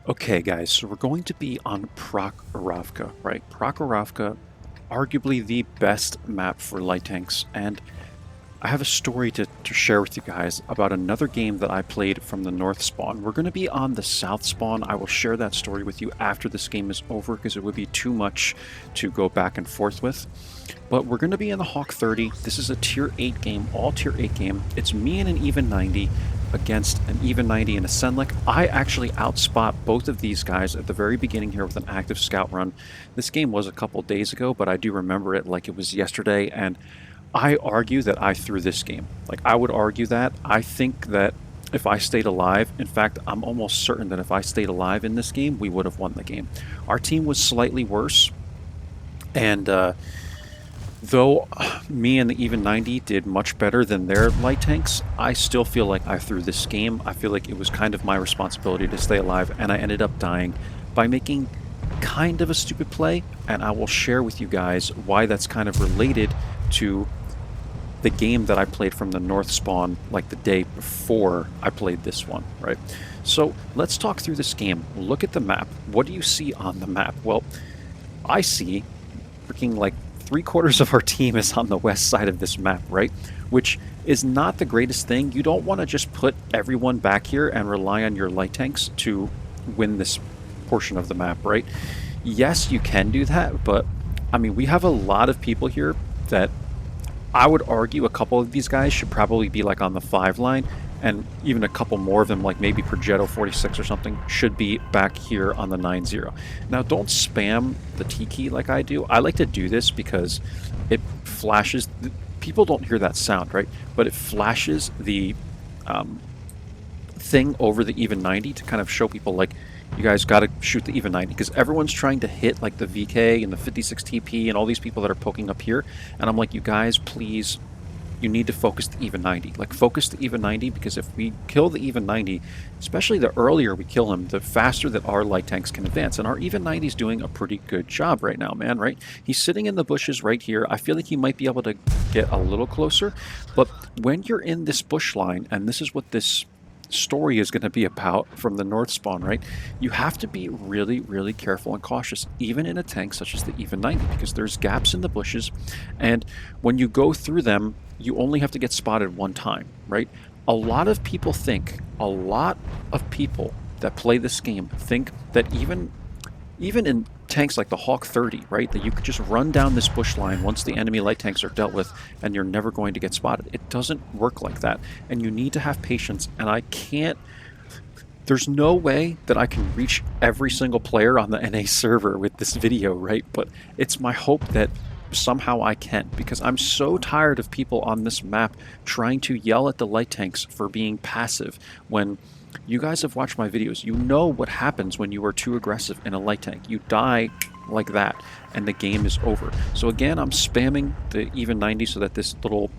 Okay, guys, so we're going to be on Prohorovka, right? Prohorovka, arguably the best map for light tanks, and I have a story to share with you guys about another game that I played from the north spawn. We're going to be on the south spawn. I will share that story with you after this game is over because it would be too much to go back and forth with. But we're going to be in the Hawk 30. This is a tier 8 game, all tier 8 game. It's me and an even 90 against an even 90 and a Senlik. I actually outspot both of these guys at the very beginning here with an active scout run. This game was a couple days ago, but I do remember it like it was yesterday, and I argue that I threw this game. Like, I would argue that. I think that if I stayed alive, in fact, I'm almost certain that if I stayed alive in this game, we would have won the game. Our team was slightly worse, and though me and the even 90 did much better than their light tanks, I still feel like I threw this game. I feel like it was kind of my responsibility to stay alive, and I ended up dying by making kind of a stupid play, and I will share with you guys why that's kind of related to the game that I played from the north spawn like the day before I played this one, right? So let's talk through this game. Look at the map. What do you see on the map? Well, I see freaking like 3/4 of our team is on the west side of this map, right? Which is not the greatest thing. You don't want to just put everyone back here and rely on your light tanks to win this portion of the map, right? Yes, you can do that, but I mean, we have a lot of people here that I would argue a couple of these guys should probably be like on the 5 line, and even a couple more of them, like maybe Progetto 46 or something, should be back here on the 9-0. Now, don't spam the T key like I do. I like to do this because it flashes. People don't hear that sound, right? But it flashes the thing over the even 90 to kind of show people like, you guys got to shoot the even 90 because everyone's trying to hit like the VK and the 56 TP and all these people that are poking up here, and I'm like, you guys, please, you need to focus the even 90. Like, focus the even 90, because if we kill the even 90, especially the earlier we kill him, the faster that our light tanks can advance. And our even 90 is doing a pretty good job right now, man, right? He's sitting in the bushes right here. I feel like he might be able to get a little closer, but when you're in this bush line, and this is what this story is going to be about from the north spawn, right? You have to be really, really careful and cautious, even in a tank such as the even 90, because there's gaps in the bushes, and when you go through them, you only have to get spotted one time, right? A lot of people that play this game think that even in tanks like the Hawk 30, right, that you could just run down this bush line once the enemy light tanks are dealt with and you're never going to get spotted. It doesn't work like that, and you need to have patience, and there's no way that I can reach every single player on the NA server with this video, right? But it's my hope that somehow I can, because I'm so tired of people on this map trying to yell at the light tanks for being passive when you guys have watched my videos. You know what happens when you are too aggressive in a light tank. You die like that, and the game is over. So again, I'm spamming the even 90 so that this little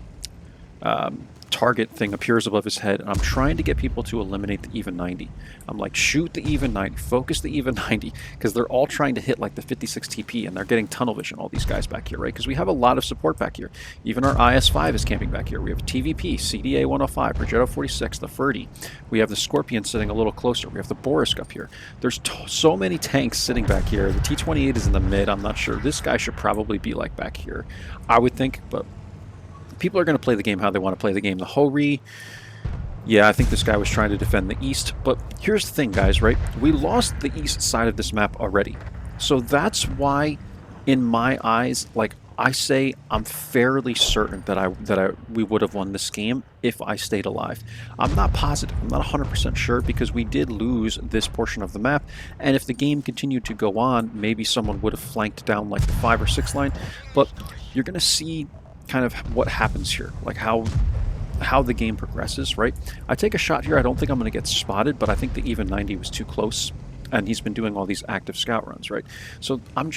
target thing appears above his head, and I'm trying to get people to eliminate the even 90. I'm like, shoot the even 90, focus the even 90, because they're all trying to hit like the 56 TP, and they're getting tunnel vision, all these guys back here, right? Because we have a lot of support back here. Even our IS-5 is camping back here. We have TVP, CDA 105, Progetto 46, the Ferdy. We have the Scorpion sitting a little closer. We have the Borisk up here. There's so many tanks sitting back here. The T-28 is in the mid. I'm not sure. This guy should probably be like back here, I would think, but people are going to play the game how they want to play the game. The Hori, yeah, I think this guy was trying to defend the east, but here's the thing, guys, right? We lost the east side of this map already. So that's why, in my eyes, like, I say I'm fairly certain that we would have won this game if I stayed alive. I'm not positive. I'm not 100% sure, because we did lose this portion of the map, and if the game continued to go on, maybe someone would have flanked down like the 5 or 6 line, but you're going to see kind of what happens here, like how the game progresses, right? I take a shot here. I don't think I'm going to get spotted, but I think the even 90 was too close, and he's been doing all these active scout runs, right? So I'm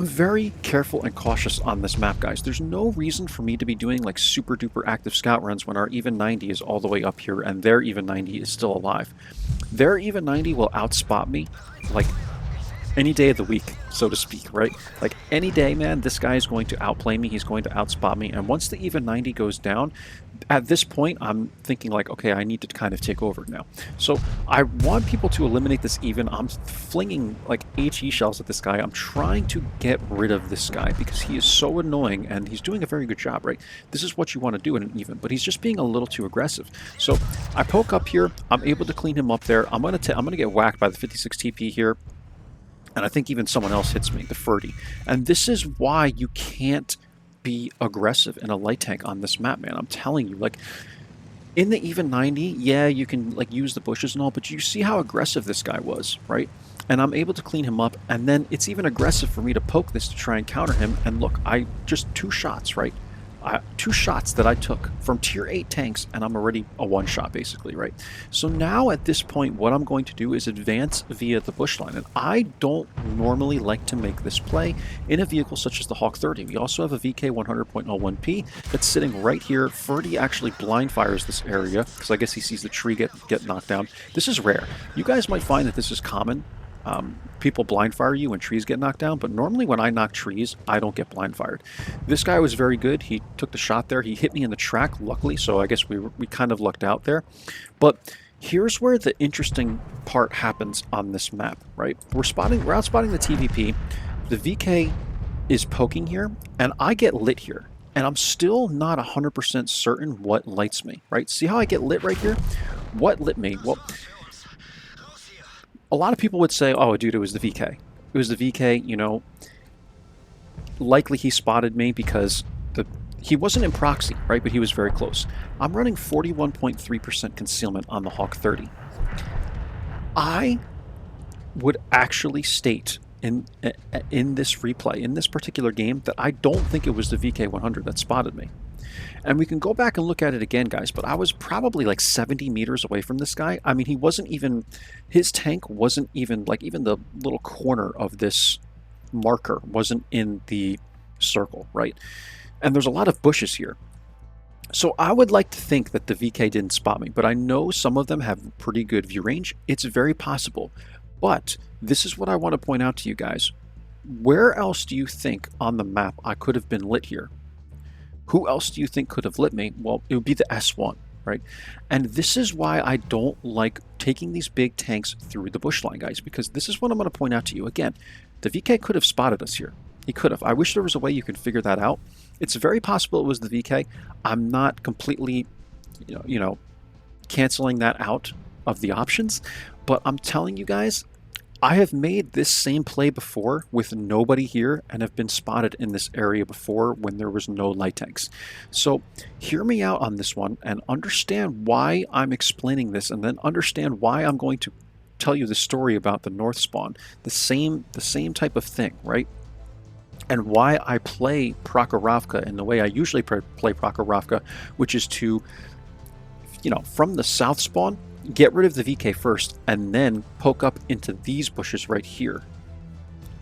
very careful and cautious on this map, guys. There's no reason for me to be doing like super duper active scout runs when our even 90 is all the way up here and their even 90 is still alive. Their even 90 will outspot me like any day of the week, so to speak, right? Like any day, man, this guy is going to outplay me. He's going to outspot me. And once the even 90 goes down, at this point, I'm thinking like, okay, I need to kind of take over now. So I want people to eliminate this even. I'm flinging like HE shells at this guy. I'm trying to get rid of this guy because he is so annoying and he's doing a very good job, right? This is what you want to do in an even, but he's just being a little too aggressive. So I poke up here. I'm able to clean him up there. I'm gonna get whacked by the 56 TP here. And I think even someone else hits me, the 30. And this is why you can't be aggressive in a light tank on this map, man. I'm telling you, like, in the even 90, yeah, you can, like, use the bushes and all, but you see how aggressive this guy was, right? And I'm able to clean him up, and then it's even aggressive for me to poke this to try and counter him. And look, I just 2 shots, right? 2 shots that I took from tier 8 tanks, and I'm already a 1-shot basically, right? So now at this point, what I'm going to do is advance via the bush line, and I don't normally like to make this play in a vehicle such as the Hawk 30. We also have a VK 100.01P that's sitting right here. Ferdy actually blind fires this area because I guess he sees the tree get knocked down. This is rare. You guys might find that this is common. People blind fire you when trees get knocked down, but normally when I knock trees, I don't get blind fired. This guy was very good. He took the shot there. He hit me in the track, luckily, so I guess we kind of lucked out there. But here's where the interesting part happens on this map, right? We're outspotting the TVP. The VK is poking here, and I get lit here. And I'm still not 100% certain what lights me, right? See how I get lit right here? What lit me? Well, a lot of people would say, oh, dude, it was the VK. It was the VK, you know. Likely he spotted me because he wasn't in proxy, right? But he was very close. I'm running 41.3% concealment on the Hawk 30. I would actually state in this replay, in this particular game, that I don't think it was the VK100 that spotted me. And we can go back and look at it again, guys, but I was probably like 70 meters away from this guy. I mean, he wasn't even, his tank wasn't even, like even the little corner of this marker wasn't in the circle, right? And there's a lot of bushes here. So I would like to think that the VK didn't spot me, but I know some of them have pretty good view range. It's very possible. But this is what I want to point out to you guys. Where else do you think on the map I could have been lit here? Who else do you think could have lit me? Well, it would be the S1, right? And this is why I don't like taking these big tanks through the bush line, guys, because this is what I'm going to point out to you. Again, the VK could have spotted us here. He could have. I wish there was a way you could figure that out. It's very possible it was the VK. I'm not completely, you know, canceling that out of the options, but I'm telling you guys, I have made this same play before with nobody here and have been spotted in this area before when there was no light tanks. So hear me out on this one and understand why I'm explaining this, and then understand why I'm going to tell you the story about the north spawn. The same type of thing, right? And why I play Prohorovka in the way I usually play Prohorovka, which is to, you know, from the south spawn, get rid of the VK first, and then poke up into these bushes right here,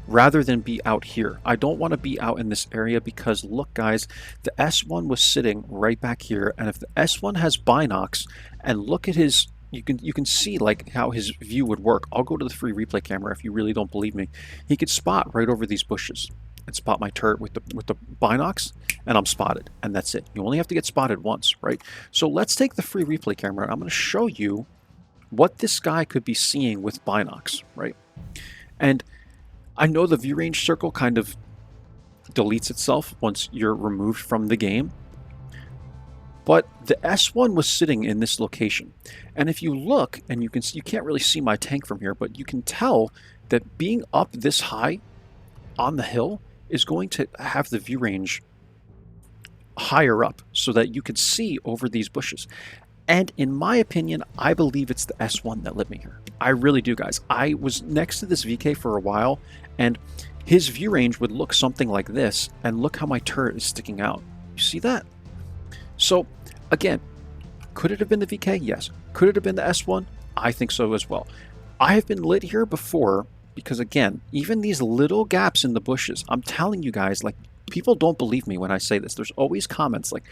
rather than be out here. I don't want to be out in this area because, look, guys, the S1 was sitting right back here, and if the S1 has binocs, and look at his, you can see like how his view would work. I'll go to the free replay camera if you really don't believe me. He could spot right over these bushes and spot my turret with the binocs, and I'm spotted, and that's it. You only have to get spotted once, right? So let's take the free replay camera, and I'm going to show you what this guy could be seeing with binocs, right? And I know the view range circle kind of deletes itself once you're removed from the game, but the S1 was sitting in this location. And if you look, and you can see, you can't really see my tank from here, but you can tell that being up this high on the hill is going to have the view range higher up so that you could see over these bushes. And in my opinion, I believe it's the S1 that lit me here. I really do, guys. I was next to this VK for a while, and his view range would look something like this, and look how my turret is sticking out. You see that? So, again, could it have been the VK? Yes. Could it have been the S1? I think so as well. I have been lit here before because, again, even these little gaps in the bushes, I'm telling you guys, like, People don't believe me when I say this. There's always comments like,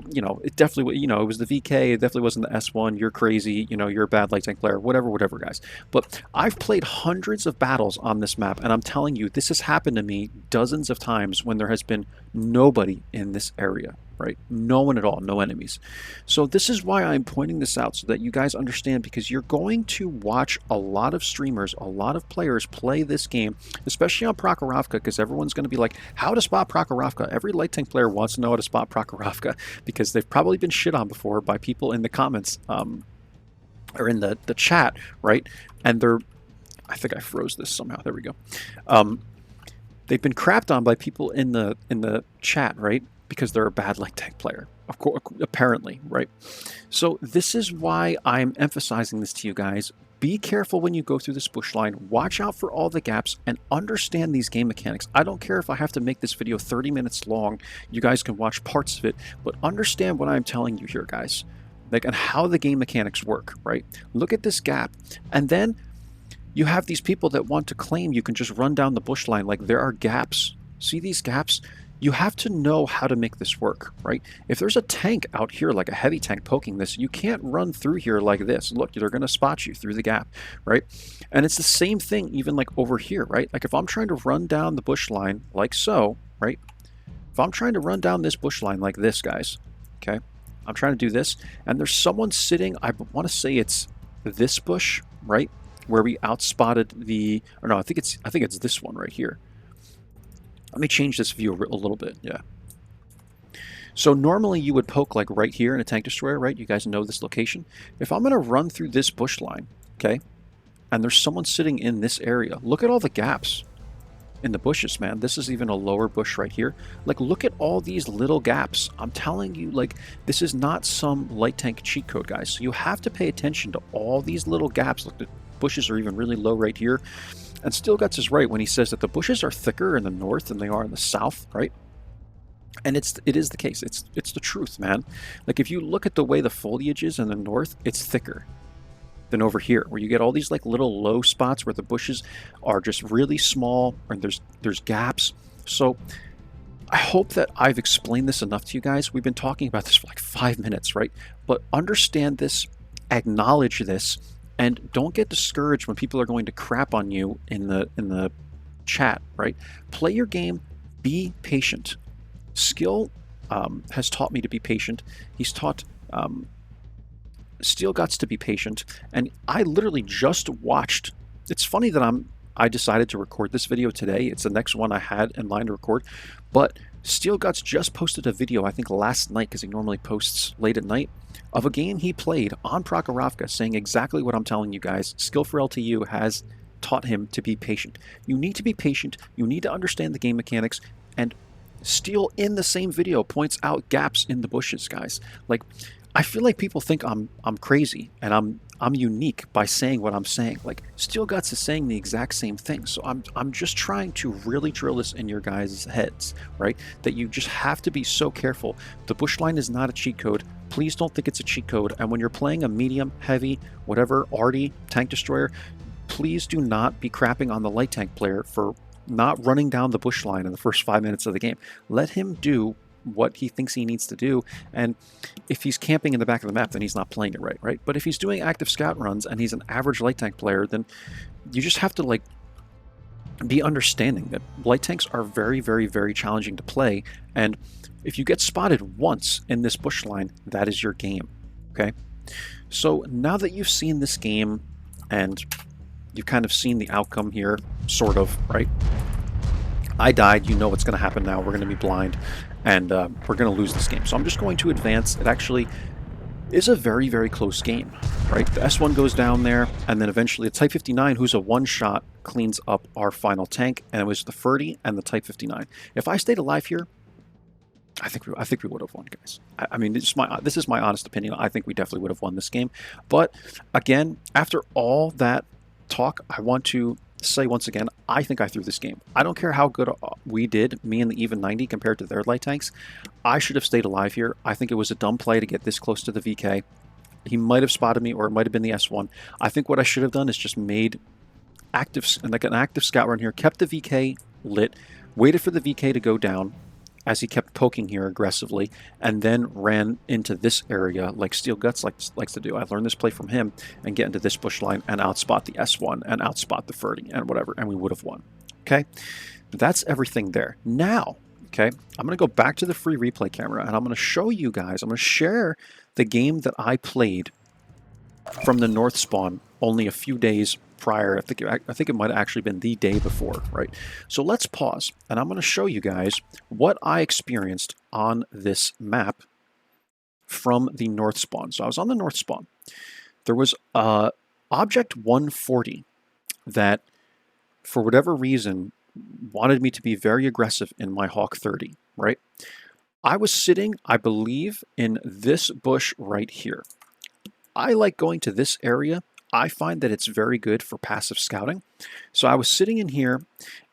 it definitely, it was the VK, it definitely wasn't the S1, you're crazy, you're a bad light tank player, whatever, guys. But I've played hundreds of battles on this map, and I'm telling you, this has happened to me dozens of times when there has been nobody in this area, right? No one at all, no enemies. So this is why I'm pointing this out, so that you guys understand, because you're going to watch a lot of streamers, a lot of players play this game, especially on Prohorovka, because everyone's going to be like, how to spot Prohorovka? Every light tank player wants to know how to spot Prohorovka, because they've probably been shit on before by people in the comments, or in the chat, right? And I think I froze this somehow. There we go. They've been crapped on by people in the chat, right? Because they're a bad light tank player, of course, apparently, right? So this is why I'm emphasizing this to you guys. Be careful when you go through this bush line. Watch out for all the gaps and understand these game mechanics. I don't care if I have to make this video 30 minutes long. You guys can watch parts of it, but understand what I'm telling you here, guys. Like, and how the game mechanics work, right? Look at this gap. And then you have these people that want to claim you can just run down the bush line like there are gaps. See these gaps? You have to know how to make this work, right? If there's a tank out here, like a heavy tank poking this, you can't run through here like this. Look, they're going to spot you through the gap, right? And it's the same thing even like over here, right? Like if I'm trying to run down the bush line like so, right? If I'm trying to run down this bush line like this, guys, okay? I'm trying to do this, and there's someone sitting, I want to say it's this bush, right? Where we outspotted the, or no, I think it's this one right here. Let me change this view a little bit. Yeah. So normally you would poke like right here in a tank destroyer, right? You guys know this location. If I'm going to run through this bush line, okay, and there's someone sitting in this area, look at all the gaps in the bushes, man. This is even a lower bush right here. Like, look at all these little gaps. I'm telling you, like, this is not some light tank cheat code, guys. So you have to pay attention to all these little gaps. Look, the bushes are even really low right here. And Steelguts is right when he says that the bushes are thicker in the north than they are in the south, right? And it is the case. It's the truth, man. Like, if you look at the way the foliage is in the north, it's thicker than over here, where you get all these like little low spots where the bushes are just really small and there's gaps. So I hope that I've explained this enough to you guys. We've been talking about this for like 5 minutes, right? But understand this, acknowledge this, and don't get discouraged when people are going to crap on you in the chat, right? Play your game, be patient. Skill has taught me to be patient. He's taught Steelguts to be patient, and I literally just watched. It's funny that I decided to record this video today. It's the next one I had in line to record, but Steelguts just posted a video, I think last night, because he normally posts late at night, of a game he played on Prohorovka, saying exactly what I'm telling you guys. Skill for LTU has taught him to be patient. You need to be patient. You need to understand the game mechanics, and Steel in the same video points out gaps in the bushes, guys. Like, I feel like people think I'm crazy and I'm unique by saying what I'm saying. Like, Steelguts is saying the exact same thing. So I'm just trying to really drill this in your guys' heads, right? That you just have to be so careful. The bush line is not a cheat code. Please don't think it's a cheat code. And when you're playing a medium, heavy, whatever, arty, tank destroyer, please do not be crapping on the light tank player for not running down the bush line in the first 5 minutes of the game. Let him do what he thinks he needs to do, and if he's camping in the back of the map, then he's not playing it right? But if he's doing active scout runs and he's an average light tank player, then you just have to like be understanding that light tanks are very, very, very challenging to play, and if you get spotted once in this bush line, that is your game, okay? So now that you've seen this game and you've kind of seen the outcome here, sort of, right? I died, you know what's going to happen now. We're going to be blind, and we're going to lose this game. So I'm just going to advance. It actually is a very, very close game, right? The S1 goes down there, and then eventually the Type 59, who's a one-shot, cleans up our final tank, and it was the Ferdy and the Type 59. If I stayed alive here, I think we would have won, guys. I mean, this is my honest opinion. I think we definitely would have won this game. But again, after all that talk, I want to say once again, I think I threw this game. I don't care how good we did, me and the even 90 compared to their light tanks. I should have stayed alive here. I think it was a dumb play to get this close to the VK. He might have spotted me, or it might have been the S1. I think what I should have done is just made an active scout run here, kept the VK lit, waited for the VK to go down, as he kept poking here aggressively, and then ran into this area like Steel Guts likes to do. I learned this play from him, and get into this bush line and outspot the S1 and outspot the Ferdy and whatever, and we would have won. Okay, that's everything there. Now, okay, I'm going to go back to the free replay camera, and I'm going to show you guys, I'm going to share the game that I played from the north spawn only a few days prior. I think it might have actually been the day before, right? So let's pause, and I'm going to show you guys what I experienced on this map from the north spawn. So I was on the north spawn. There was object 140 that, for whatever reason, wanted me to be very aggressive in my Hawk 30, right? I was sitting, I believe, in this bush right here. I like going to this area. I find that it's very good for passive scouting. So I was sitting in here,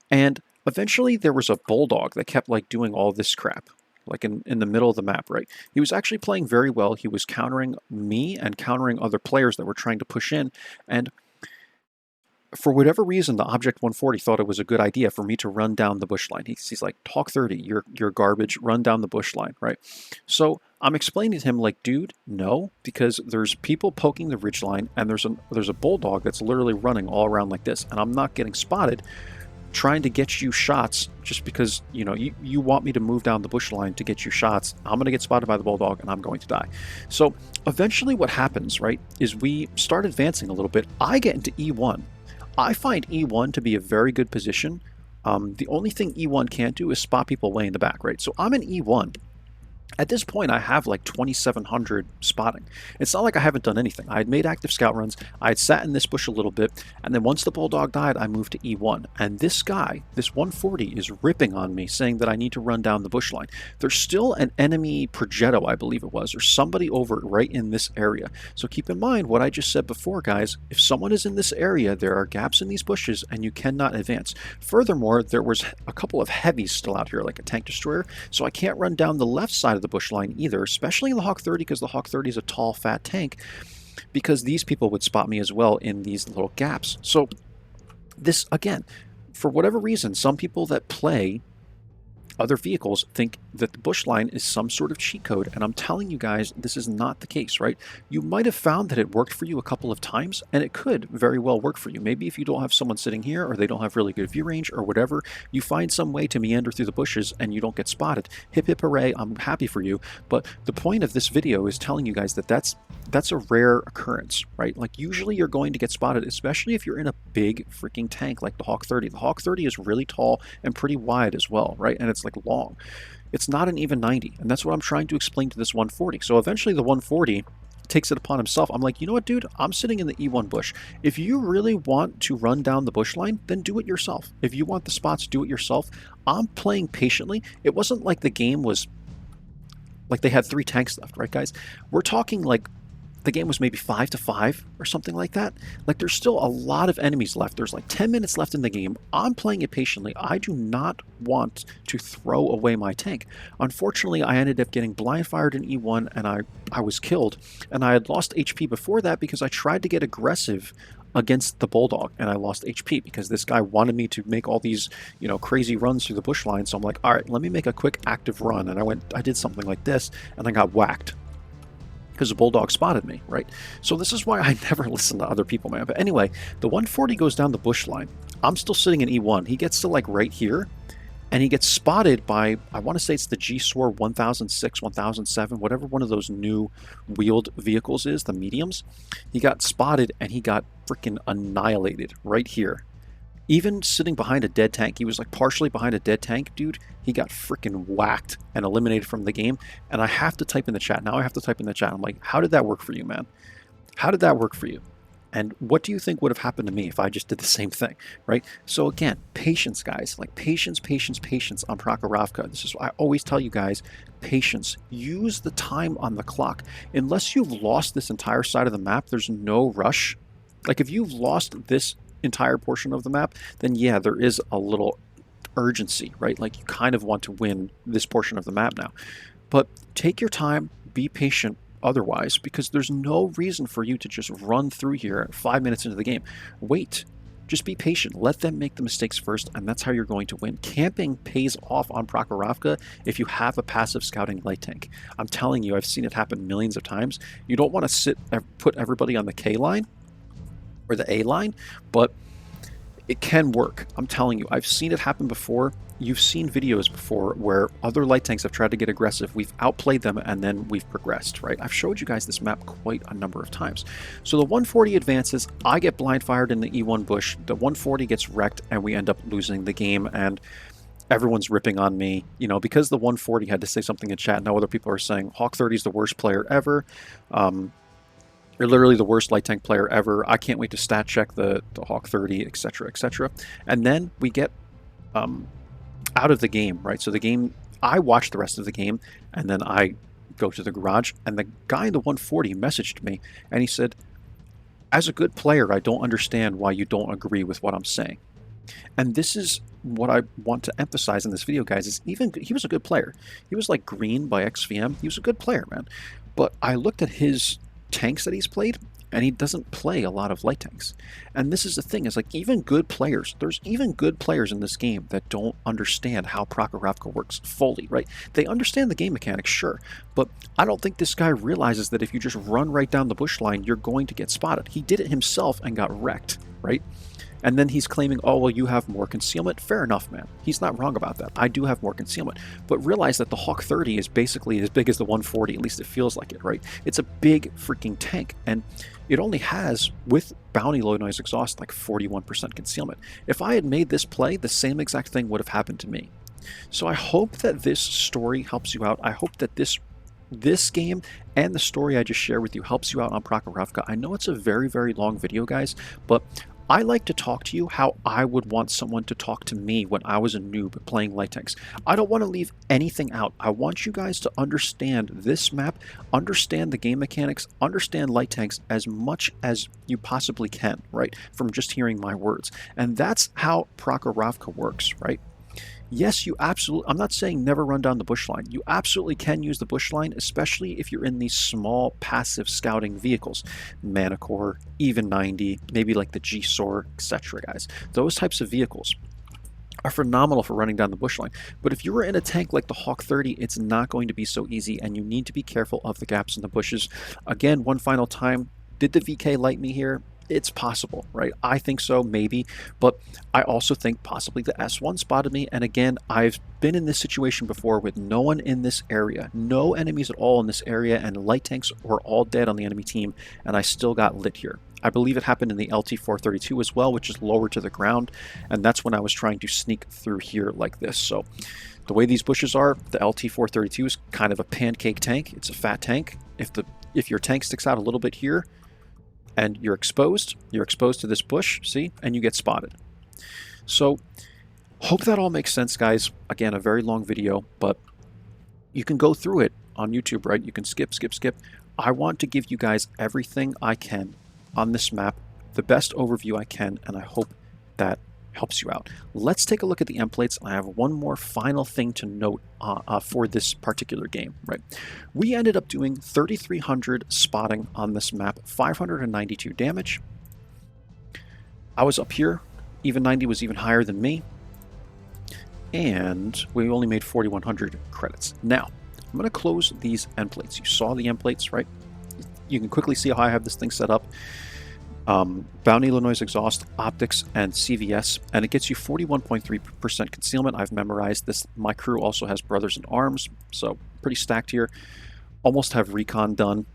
and eventually there was a bulldog that kept like doing all this crap, like in the middle of the map, right? He was actually playing very well. He was countering me and countering other players that were trying to push in, and for whatever reason, the Object 140 thought it was a good idea for me to run down the bush line. He's like, Hawk 30, you're garbage, run down the bush line, right? So I'm explaining to him, like, dude, no, because there's people poking the ridge line, and there's a bulldog that's literally running all around like this, and I'm not getting spotted trying to get you shots just because, you know, you want me to move down the bush line to get you shots. I'm going to get spotted by the bulldog, and I'm going to die. So eventually what happens, right, is we start advancing a little bit. I get into E1. I find E1 to be a very good position. The only thing E1 can't do is spot people way in the back, right? So I'm in E1. At this point, I have like 2,700 spotting. It's not like I haven't done anything. I had made active scout runs. I had sat in this bush a little bit, and then once the bulldog died, I moved to E1. And this guy, this 140, is ripping on me, saying that I need to run down the bush line. There's still an enemy Progetto, I believe it was, or somebody over right in this area. So keep in mind what I just said before, guys. If someone is in this area, there are gaps in these bushes, and you cannot advance. Furthermore, there was a couple of heavies still out here, like a tank destroyer, so I can't run down the left side of the bush line either, especially in the Hawk 30, because the Hawk 30 is a tall, fat tank, because these people would spot me as well in these little gaps. So this, again, for whatever reason, some people that play other vehicles think that the bush line is some sort of cheat code, and I'm telling you guys, this is not the case, right? You might have found that it worked for you a couple of times, and it could very well work for you. Maybe if you don't have someone sitting here, or they don't have really good view range, or whatever, you find some way to meander through the bushes and you don't get spotted. Hip hip hooray, I'm happy for you. But the point of this video is telling you guys that that's a rare occurrence, right? Like, usually you're going to get spotted, especially if you're in a big freaking tank like the Hawk 30. The Hawk 30 is really tall and pretty wide as well, right? And it's like long. It's not an even 90, and that's what I'm trying to explain to this 140. So eventually the 140 takes it upon himself. I'm like, you know what, dude? I'm sitting in the E1 bush. If you really want to run down the bush line, then do it yourself. If you want the spots, do it yourself. I'm playing patiently. It wasn't like the game was like they had 3 tanks left, right, guys? We're talking like the game was maybe 5-5 or something like that. Like, there's still a lot of enemies left. There's like 10 minutes left in the game. I'm playing it patiently. I do not want to throw away my tank. Unfortunately, I ended up getting blind fired in E1, and I was killed. And I had lost HP before that because I tried to get aggressive against the bulldog, and I lost HP because this guy wanted me to make all these, you know, crazy runs through the bush line. So I'm like, all right, let me make a quick active run. And I did something like this, and I got whacked because the bulldog spotted me, right? So this is why I never listen to other people, man. But anyway, the 140 goes down the bush line. I'm still sitting in E1. He gets to like right here, and he gets spotted by, I want to say it's the G-SOAR 1006, 1007, whatever one of those new wheeled vehicles is, the mediums. He got spotted, and he got freaking annihilated right here. Even sitting behind a dead tank, he was like partially behind a dead tank, dude. He got freaking whacked and eliminated from the game. And I have to type in the chat. Now I have to type in the chat. I'm like, how did that work for you, man? How did that work for you? And what do you think would have happened to me if I just did the same thing, right? So again, patience, guys. Like, patience, patience, patience on Prohorovka. This is what I always tell you guys. Patience. Use the time on the clock. Unless you've lost this entire side of the map, there's no rush. Like, if you've lost this entire portion of the map, then yeah, there is a little urgency, right? Like, you kind of want to win this portion of the map now. But take your time, be patient otherwise, because there's no reason for you to just run through here 5 minutes into the game. Wait. Just be patient. Let them make the mistakes first, and that's how you're going to win. Camping pays off on Prohorovka if you have a passive scouting light tank. I'm telling you, I've seen it happen millions of times. You don't want to put everybody on the K line or the A line, but it can work. I'm telling you, I've seen it happen before. You've seen videos before where other light tanks have tried to get aggressive. We've outplayed them and then we've progressed, right? I've showed you guys this map quite a number of times. So the 140 advances, I get blind fired in the E1 bush, the 140 gets wrecked, and we end up losing the game, and everyone's ripping on me, you know, because the 140 had to say something in chat. Now other people are saying Hawk 30 is the worst player ever. You're literally the worst light tank player ever. I can't wait to stat check the Hawk 30, etc., etc. And then we get out of the game, right? So the game, I watch the rest of the game, and then I go to the garage, and the guy in the 140 messaged me, and he said, as a good player, I don't understand why you don't agree with what I'm saying. And this is what I want to emphasize in this video, guys, is even he was a good player. He was like green by XVM. He was a good player, man. But I looked at his tanks that he's played, and he doesn't play a lot of light tanks. And this is the thing, is like even good players, there's even good players in this game that don't understand how Prohorovka works fully, right? They understand the game mechanics, sure, but I don't think this guy realizes that if you just run right down the bush line, you're going to get spotted. He did it himself and got wrecked, right? And then he's claiming, oh, well, you have more concealment. Fair enough, man. He's not wrong about that. I do have more concealment. But realize that the Hawk 30 is basically as big as the 140. At least it feels like it, right? It's a big freaking tank. And it only has, with bounty low noise exhaust, like 41% concealment. If I had made this play, the same exact thing would have happened to me. So I hope that this story helps you out. I hope that this game and the story I just shared with you helps you out on Prohorovka. I know it's a very, very long video, guys, but I like to talk to you how I would want someone to talk to me when I was a noob playing light tanks. I don't want to leave anything out. I want you guys to understand this map, understand the game mechanics, understand light tanks as much as you possibly can, right? From just hearing my words. And that's how Prohorovka works, right? Yes, you absolutely, I'm not saying never run down the bush line. You absolutely can use the bush line, especially if you're in these small passive scouting vehicles. Manicore, even 90, maybe like the G-Sor, etc., guys. Those types of vehicles are phenomenal for running down the bush line. But if you were in a tank like the Hawk 30, it's not going to be so easy, and you need to be careful of the gaps in the bushes. Again, one final time, did the VK light me here? It's possible, right? I think so, maybe, but I also think possibly the S1 spotted me. And again, I've been in this situation before with no one in this area, no enemies at all in this area, and light tanks were all dead on the enemy team, and I still got lit here. I believe it happened in the LT-432 as well, which is lower to the ground, and that's when I was trying to sneak through here like this. So the way these bushes are, the LT-432 is kind of a pancake tank. It's a fat tank. If your tank sticks out a little bit here, and you're exposed to this bush, see, and you get spotted. So hope that all makes sense, guys. Again, a very long video, but you can go through it on YouTube, right? You can skip. I want to give you guys everything I can on this map, the best overview I can, and I hope that helps you out. Let's take a look at the emplates. I have one more final thing to note for this particular game, right? We ended up doing 3,300 spotting on this map, 592 damage. I was up here, even 90 was even higher than me, and we only made 4,100 credits. Now, I'm going to close these emplates. You saw the emplates, right? You can quickly see how I have this thing set up. Bounty low noise exhaust, optics, and CVS, and it gets you 41.3% concealment. I've memorized this. My crew also has brothers in arms, so pretty stacked here. Almost have recon done,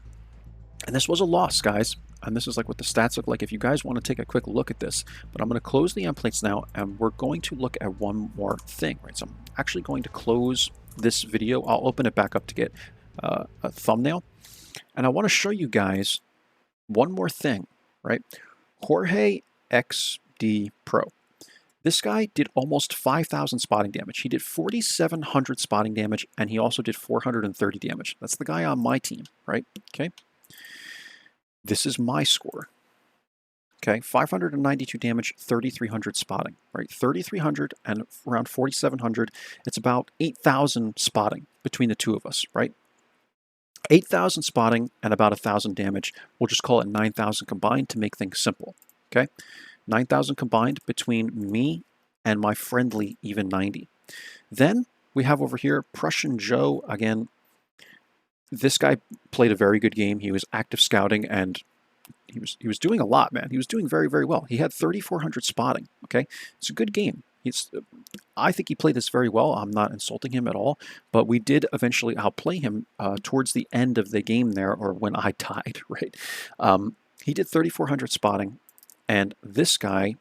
and this was a loss, guys. And this is like what the stats look like if you guys want to take a quick look at this. But I'm going to close the emplates now, and we're going to look at one more thing, right? So I'm actually going to close this video. I'll open it back up to get a thumbnail, and I want to show you guys one more thing. Right? Jorge XD Pro. This guy did almost 5,000 spotting damage. He did 4,700 spotting damage, and he also did 430 damage. That's the guy on my team, right? Okay. This is my score. Okay, 592 damage, 3,300 spotting, right? 3,300 and around 4,700. It's about 8,000 spotting between the two of us, right? 8,000 spotting and about 1,000 damage. We'll just call it 9,000 combined to make things simple, okay? 9,000 combined between me and my friendly even 90. Then we have over here Prussian Joe. Again, this guy played a very good game. He was active scouting, and he was doing a lot, man. He was doing very, very well. He had 3,400 spotting. Okay, it's a good game. I think he played this very well. I'm not insulting him at all, but we did eventually outplay him towards the end of the game there, or when I died, right? He did 3,400 spotting, and this guy,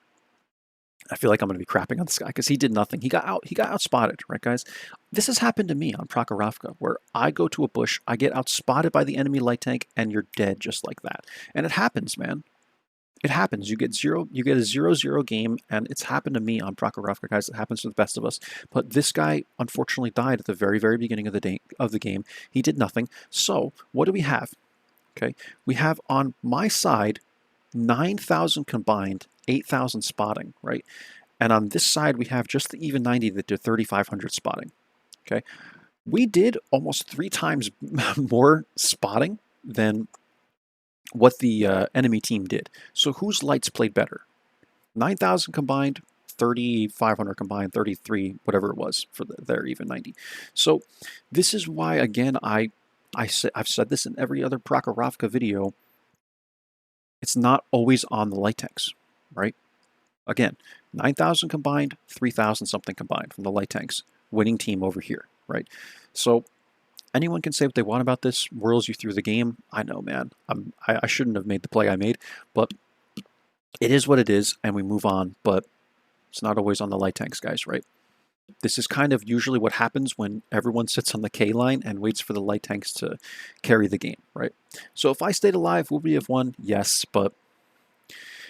I feel like I'm going to be crapping on this guy because he did nothing. He got outspotted, right, guys? This has happened to me on Prohorovka, where I go to a bush, I get outspotted by the enemy light tank, and you're dead just like that. And it happens, man. It happens. You get a 0-0 game, and it's happened to me on Prohorovka, guys. It happens to the best of us. But this guy unfortunately died at the very, very beginning of the game. He did nothing. So what do we have? Okay, we have on my side 9,000 combined, 8,000 spotting, right? And on this side we have just the even 90 that did 3,500 spotting. Okay, we did almost 3 times more spotting than what the enemy team did. So whose lights played better? 9,000 combined, 3,500 combined, 33, whatever it was for their even 90. So this is why, again, I've said this in every other Prohorovka video. It's not always on the light tanks, right? Again, 9,000 combined, 3,000 something combined from the light tanks. Winning team over here, right? So anyone can say what they want about this. Whirls you through the game. I know, man. I shouldn't have made the play I made, but it is what it is, and we move on. But it's not always on the light tanks, guys, right? This is kind of usually what happens when everyone sits on the K line and waits for the light tanks to carry the game, right? So if I stayed alive, would we have won? Yes, but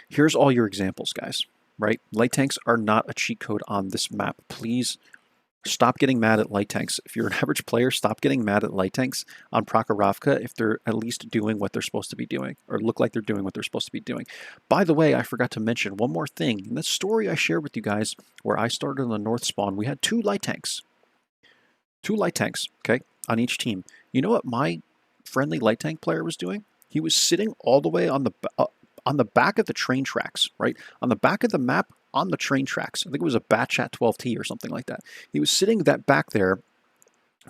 here's all your examples, guys, right? Light tanks are not a cheat code on this map. Please stop getting mad at light tanks. If you're an average player, stop getting mad at light tanks on Prohorovka if they're at least doing what they're supposed to be doing, or look like they're doing what they're supposed to be doing. By the way, I forgot to mention one more thing. In the story I shared with you guys, where I started on the north spawn, we had 2 light tanks. 2 light tanks, okay, on each team. You know what my friendly light tank player was doing? He was sitting all the way on the back of the train tracks, right? On the back of the map, on the train tracks. I think it was a Batchat 12T or something like that. He was sitting that back there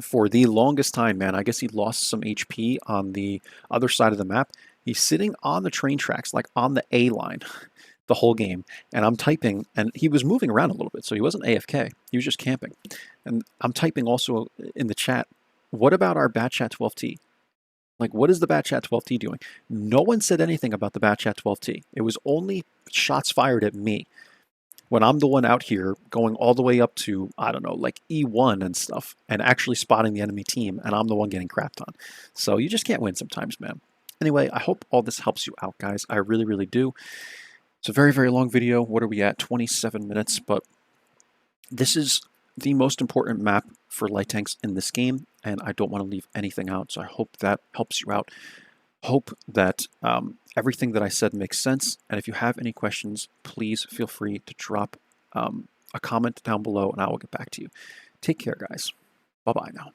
for the longest time, man. I guess he lost some HP on the other side of the map. He's sitting on the train tracks, like on the A line, the whole game. And I'm typing, and he was moving around a little bit, so he wasn't AFK. He was just camping. And I'm typing also in the chat, what about our Batchat 12T? Like, what is the Batchat 12T doing? No one said anything about the Batchat 12T. It was only shots fired at me, when I'm the one out here going all the way up to, I don't know, like E1 and stuff, and actually spotting the enemy team, and I'm the one getting crapped on. So you just can't win sometimes, man. Anyway, I hope all this helps you out, guys. I really, really do. It's a very, very long video. What are we at? 27 minutes, but this is the most important map for light tanks in this game, and I don't want to leave anything out, so I hope that helps you out. Hope that everything that I said makes sense, and if you have any questions, please feel free to drop a comment down below, and I will get back to you. Take care, guys. Bye-bye now.